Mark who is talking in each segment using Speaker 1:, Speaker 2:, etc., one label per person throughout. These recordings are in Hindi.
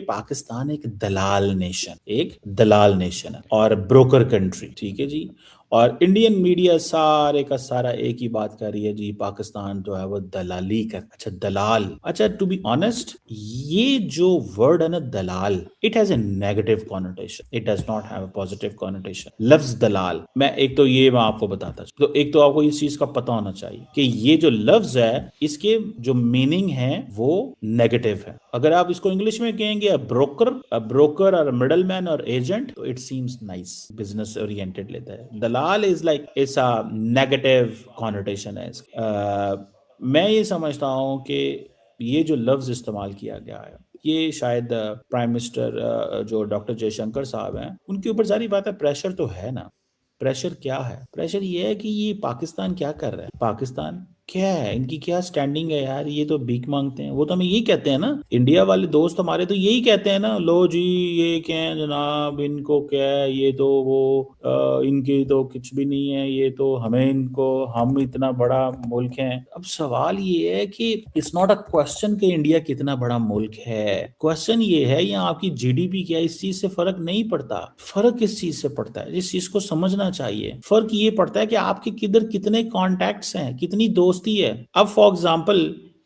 Speaker 1: पाकिस्तान एक दलाल नेशन है और ब्रोकर कंट्री, ठीक है जी। और इंडियन मीडिया सारे का सारा एक ही बात कर रही है जी, पाकिस्तान जो है वो दलाली कर। अच्छा दलाल, अच्छा टू बी ऑनेस्ट, ये जो वर्ड है ना dalal, it has a negative connotation, it does not have a positive connotation. लफ्ज दलाल, मैं आपको बताता हूं। तो एक तो आपको इस चीज का पता होना चाहिए कि ये जो लफ्ज है इसके जो मीनिंग है वो नेगेटिव है। अगर आप इसको इंग्लिश में कहेंगे ब्रोकर और मिडल मैन और एजेंट, तो it seems nice, business oriented लेता है। Dalal is like it's a negative connotation है मैं ये समझता हूं कि ये जो लफ्ज इस्तेमाल किया गया है ये शायद प्राइम मिनिस्टर जो डॉक्टर जयशंकर साहब हैं उनके ऊपर सारी बात है। प्रेशर तो है ना, प्रेशर क्या है? प्रेशर ये है कि ये पाकिस्तान क्या कर रहा है, पाकिस्तान क्या है, इनकी क्या स्टैंडिंग है यार। ये तो भीख मांगते हैं, वो तो हमें यही कहते हैं ना, इंडिया वाले दोस्त हमारे तो यही कहते हैं ना, लो जी ये क्या है जनाब, इनको क्या है, ये तो वो इनकी तो कुछ भी नहीं है, ये तो हमें इनको, हम इतना बड़ा मुल्क है। अब सवाल ये है कि इट्स नॉट अ क्वेश्चन कि इंडिया कितना बड़ा मुल्क है, क्वेश्चन ये है यहाँ आपकी जीडीपी क्या है, इस चीज से फर्क नहीं पड़ता। फर्क इस चीज से पड़ता है, इस चीज को समझना चाहिए। फर्क ये पड़ता है कि आपके किधर कितने कॉन्टैक्ट्स हैं, कितनी दोस्ती है। अब फॉर एग्जाम्पल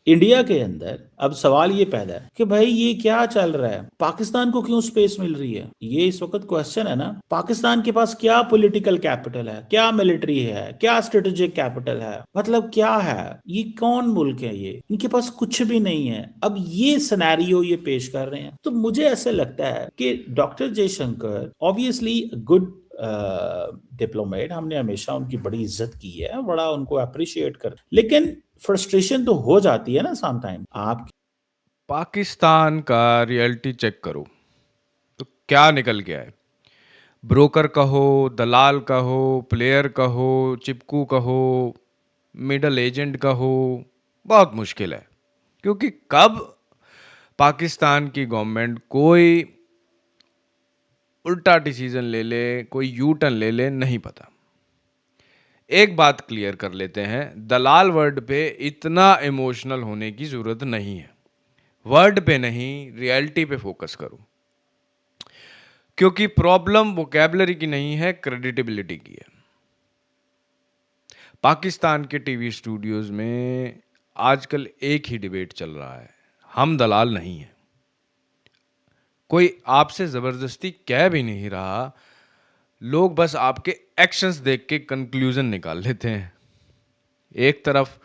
Speaker 1: इंडिया के अंदर अब सवाल ये पैदा है कि भाई ये क्या चल रहा है, पाकिस्तान को क्यों स्पेस मिल रही है, ये इस वक्त क्वेश्चन है ना। पाकिस्तान के पास क्या पॉलिटिकल कैपिटल है, क्या मिलिट्री है, क्या स्ट्रेटेजिक कैपिटल है, मतलब क्या है, ये कौन मुल्क है, ये इनके पास कुछ भी नहीं है। अब ये सिनेरियो ये पेश कर रहे हैं, तो मुझे ऐसे लगता है कि doctor Jaishankar obviously good diplomat, हमने हमेशा उनकी बड़ी इज्जत की है, बड़ा उनको अप्रिशिएट कर, लेकिन फ्रस्ट्रेशन तो हो जाती है ना सम टाइम। आप
Speaker 2: पाकिस्तान का रियलिटी चेक करो तो क्या निकल गया है। ब्रोकर कहो, दलाल कहो, प्लेयर कहो, चिपकू कहो, मिडल एजेंट कहो, बहुत मुश्किल है। क्योंकि कब पाकिस्तान की गवर्नमेंट कोई उल्टा डिसीजन ले ले, कोई यू टर्न ले ले, नहीं पता। एक बात क्लियर कर लेते हैं, दलाल वर्ड पे इतना इमोशनल होने की जरूरत नहीं है। वर्ड पे नहीं, रियलिटी पे फोकस करो। क्योंकि प्रॉब्लम वोकैबुलरी की नहीं है, क्रेडिटेबिलिटी की है। पाकिस्तान के टीवी स्टूडियोज में आजकल एक ही डिबेट चल रहा है, हम दलाल नहीं हैं। कोई आपसे जबरदस्ती कह भी नहीं रहा, लोग बस आपके एक्शंस देख के कंक्लूजन निकाल लेते हैं। एक तरफ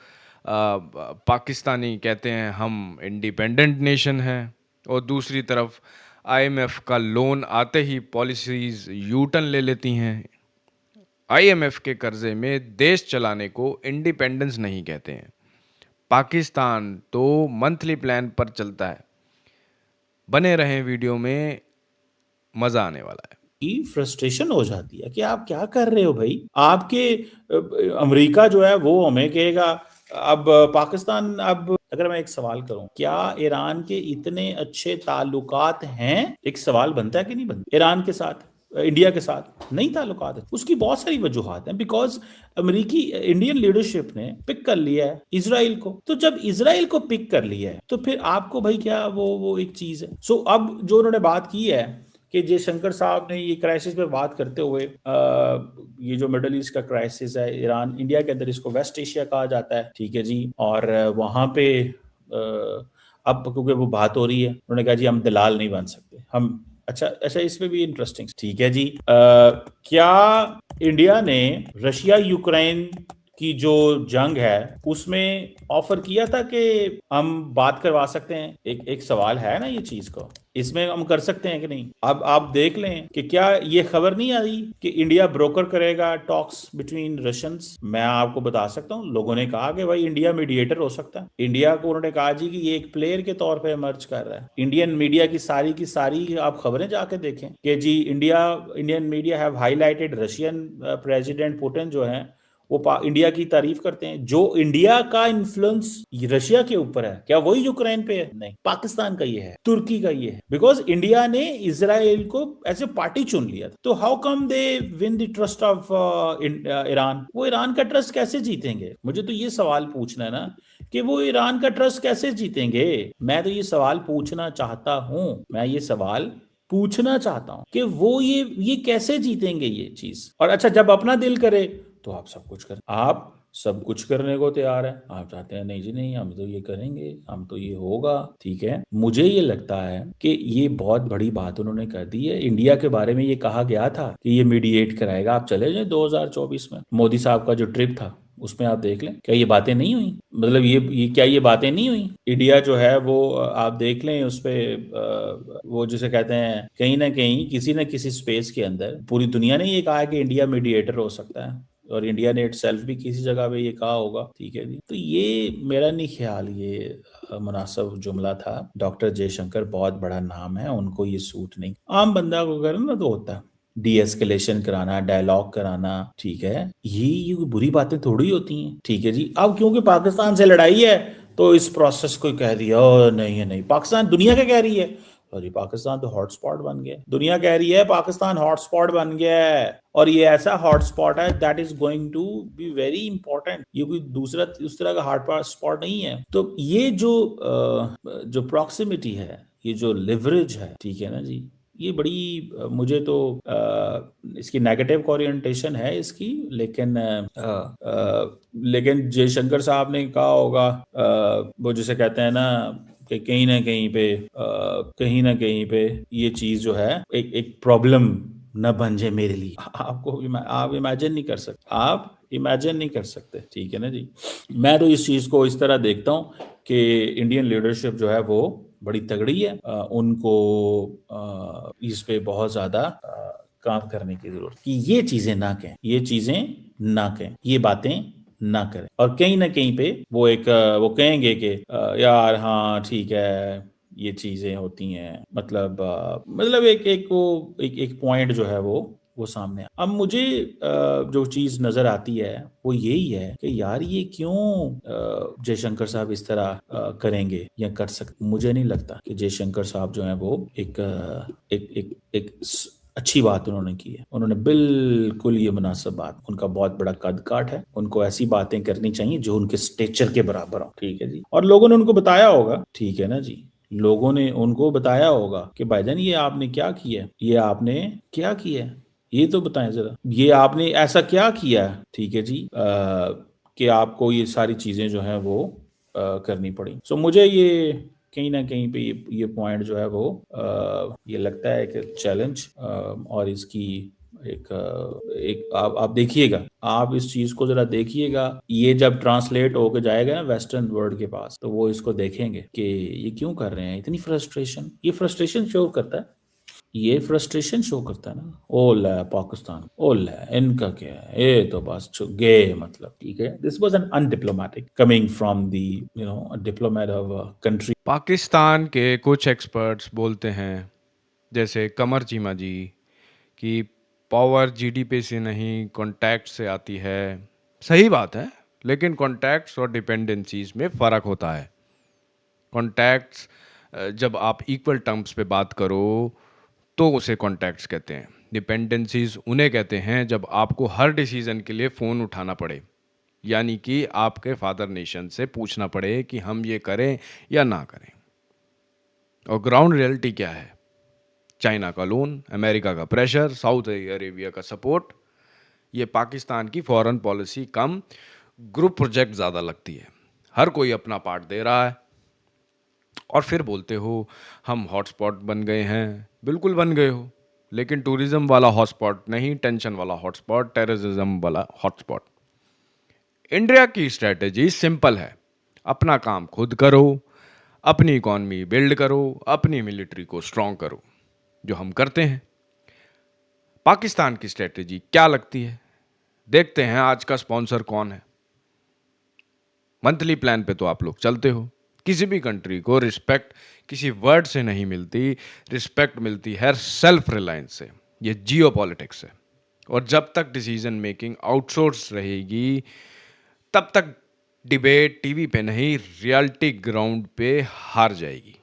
Speaker 2: पाकिस्तानी कहते हैं हम इंडिपेंडेंट नेशन हैं, और दूसरी तरफ आईएमएफ का लोन आते ही पॉलिसीज यू टर्न ले लेती हैं। आईएमएफ के कर्जे में देश चलाने को इंडिपेंडेंस नहीं कहते हैं। पाकिस्तान तो मंथली प्लान पर चलता है। बने रहें वीडियो में, मजा आने वाला है।
Speaker 1: की फ्रस्ट्रेशन हो जाती है कि आप क्या कर रहे हो भाई, आपके अमेरिका जो है वो हमें कहेगा। अब पाकिस्तान, अब अगर मैं एक सवाल करूं, क्या ईरान के इतने अच्छे ताल्लुकात हैं, एक सवाल बनता है कि नहीं बनता ईरान के साथ, इंडिया के साथ नहीं ताल्लुकात है। उसकी बहुत सारी वजूहात हैं, बिकॉज अमेरिकी इंडियन लीडरशिप ने पिक कर लिया है इसराइल को। तो जब इसराइल को पिक कर लिया है तो फिर आपको भाई क्या वो एक चीज है। सो अब जो उन्होंने बात की है कि जयशंकर साहब ने ये क्राइसिस पे बात करते हुए, ये जो मिडल ईस्ट का क्राइसिस है, ईरान इंडिया के अंदर इसको वेस्ट एशिया कहा जाता है, ठीक है जी। और वहां पे अब क्योंकि वो बात हो रही है, उन्होंने कहा जी हम दलाल नहीं बन सकते हम। अच्छा अच्छा, इसमें भी इंटरेस्टिंग, ठीक है जी। क्या इंडिया ने रशिया यूक्रेन की जो जंग है उसमें ऑफर किया था कि हम बात करवा सकते हैं, एक सवाल है ना ये चीज को, इसमें हम कर सकते हैं कि नहीं। अब आप देख लें कि क्या ये खबर नहीं आई कि इंडिया ब्रोकर करेगा टॉक्स बिटवीन रशियंस। मैं आपको बता सकता हूँ, लोगों ने कहा कि भाई इंडिया मीडिएटर हो सकता है। इंडिया को उन्होंने कहा जी कि ये एक प्लेयर के तौर पे इमर्ज कर रहा है। इंडियन मीडिया की सारी आप खबरें जाके देखें कि जी Indian media have highlighted Russian president Putin जो है वो इंडिया की तारीफ करते हैं। जो इंडिया का इन्फ्लुएंस रशिया के ऊपर है, क्या वही यूक्रेन पे है? नहीं, पाकिस्तान का ये है, तुर्की का ये है, बिकॉज इंडिया ने इसराइल को एज ए पार्टी चुन लिया था। तो how come they win the trust of Iran? वो ईरान का ट्रस्ट कैसे जीतेंगे? मुझे तो ये सवाल पूछना है ना कि वो ईरान का ट्रस्ट कैसे जीतेंगे। मैं तो ये सवाल पूछना चाहता हूं, मैं ये सवाल पूछना चाहता हूं कि वो ये कैसे जीतेंगे ये चीज। और अच्छा, जब अपना दिल करे तो आप सब कुछ कर, आप सब कुछ करने को तैयार है। आप चाहते हैं नहीं जी नहीं, हम तो ये करेंगे, हम तो ये होगा, ठीक है। मुझे ये लगता है कि ये बहुत बड़ी बात उन्होंने कर दी है। इंडिया के बारे में ये कहा गया था कि ये मीडिएट कराएगा, आप चले जाए 2024 में मोदी साहब का जो ट्रिप था उसमें आप देख लें, क्या ये बातें नहीं हुई? मतलब ये क्या ये बातें नहीं हुई? इंडिया जो है वो आप देख लें उस पे वो जिसे कहते हैं कहीं ना कहीं किसी न किसी स्पेस के अंदर पूरी दुनिया ने ये कहा है कि इंडिया मीडिएटर हो सकता है, और इंडिया ने इटसेल्फ भी किसी जगह पे ये कहा होगा, ठीक है जी। तो ये मेरा नहीं ख्याल ये मुनासिब जुमला था। डॉक्टर जयशंकर बहुत बड़ा नाम है, उनको ये सूट नहीं। आम बंदा को करना तो होता है, डी एस्केलेशन कराना, डायलॉग कराना, ठीक है। ये कोई बुरी बातें थोड़ी होती हैं, ठीक है जी। अब क्योंकि पाकिस्तान से लड़ाई है तो इस प्रोसेस को कह दिया "ओ, नहीं है नहीं, पाकिस्तान दुनिया क्या कह रही है, अरे पाकिस्तान तो हॉटस्पॉट बन गया, दुनिया कह रही है पाकिस्तान हॉटस्पॉट बन गया है, और ये ऐसा हॉटस्पॉट है that is going to be very important, ये कोई दूसरा उस तरह का हॉटस्पॉट नहीं है। तो ये जो प्रॉक्सिमिटी है, ये जो लिवरेज है, ठीक है ना जी, ये बड़ी मुझे तो इसकी नेगेटिव ओरिएंटेशन है इसकी, लेकिन जयशंकर साहब ने कहा होगा वो जिसे कहते हैं ना कि कहीं ना कहीं पे ये चीज जो है एक एक प्रॉब्लम न बन जाए मेरे लिए। आप इमेजिन नहीं कर सकते, आप इमेजिन नहीं कर सकते, ठीक है ना जी। मैं तो इस चीज को इस तरह देखता हूँ कि इंडियन लीडरशिप जो है वो बड़ी तगड़ी है, उनको इस पे बहुत ज्यादा काम करने की जरूरत कि ये चीजें ना कहें, ये चीजें ना कहें, ये बातें ना करें। और कहीं ना कहीं पे वो कहेंगे कि यार हाँ ठीक है ये चीजें होती हैं, मतलब एक पॉइंट जो है वो सामने अब मुझे जो चीज नजर आती है वो यही है कि यार ये क्यों जयशंकर साहब इस तरह करेंगे या कर सकते। मुझे नहीं लगता कि जयशंकर साहब जो है वो एक अच्छी बात उन्होंने की है। उन्होंने बिल्कुल ये मुनासिब बात, उनका बहुत बड़ा कद काठ है, उनको ऐसी बातें करनी चाहिए जो उनके स्टेचर के बराबर हो, ठीक है जी। और लोगों ने उनको बताया होगा, ठीक है ना जी, लोगों ने उनको बताया होगा कि भाईजान ये आपने क्या किया है, ये आपने क्या किया है, ये तो बताएं जरा, ये आपने ऐसा क्या किया है, ठीक है जी, कि आपको ये सारी चीजें जो है वो करनी पड़ी। सो मुझे ये कहीं ना कहीं पे ये पॉइंट जो है वो ये लगता है कि चैलेंज, और इसकी एक आप देखिएगा, आप इस चीज को जरा देखिएगा, ये जब ट्रांसलेट होके जाएगा ना वेस्टर्न वर्ल्ड के पास तो वो इसको देखेंगे कि ये क्यों कर रहे हैं इतनी फ्रस्ट्रेशन, ये फ्रस्ट्रेशन शो करता है, ये फ्रस्ट्रेशन शो करता है ना। ओ ला पाकिस्तान, ओ ला इनका क्या है, ये तो बस गए, मतलब ठीक है। This was an undiplomatic coming from the diplomat of a country.
Speaker 2: Pakistan के कुछ एक्सपर्ट्स बोलते हैं, जैसे कमर चीमा जी, कि पावर जीडीपी से नहीं कॉन्टैक्ट से आती है। सही बात है, लेकिन कॉन्टैक्ट्स और डिपेंडेंसीज में फ़र्क होता है। कॉन्टैक्ट्स जब आप इक्वल टर्म्स पे बात करो तो उसे कॉन्टैक्ट्स कहते हैं। डिपेंडेंसीज उन्हें कहते हैं जब आपको हर डिसीजन के लिए फ़ोन उठाना पड़े, यानी कि आपके फादर नेशन से पूछना पड़े कि हम ये करें या ना करें। और ग्राउंड रियलिटी क्या है? चाइना का लोन, अमेरिका का प्रेशर, साउथ अरेबिया का सपोर्ट, ये पाकिस्तान की फॉरेन पॉलिसी कम ग्रुप प्रोजेक्ट ज़्यादा लगती है। हर कोई अपना पार्ट दे रहा है और फिर बोलते हो हम हॉटस्पॉट बन गए हैं। बिल्कुल बन गए हो, लेकिन टूरिज्म वाला हॉटस्पॉट नहीं, टेंशन वाला हॉटस्पॉट, टेररिज्म वाला हॉटस्पॉट। इंडिया की स्ट्रेटेजी सिंपल है, अपना काम खुद करो, अपनी इकॉनमी बिल्ड करो, अपनी मिलिट्री को स्ट्रांग करो, जो हम करते हैं। पाकिस्तान की स्ट्रेटेजी क्या लगती है? देखते हैं आज का स्पॉन्सर कौन है। मंथली प्लान पे तो आप लोग चलते हो। किसी भी कंट्री को रिस्पेक्ट किसी वर्ड से नहीं मिलती, रिस्पेक्ट मिलती है सेल्फ रिलायंस से। ये जियो पॉलिटिक्स है, और जब तक डिसीजन मेकिंग आउटसोर्स रहेगी तब तक डिबेट टीवी पे नहीं, रियलिटी ग्राउंड पे हार जाएगी।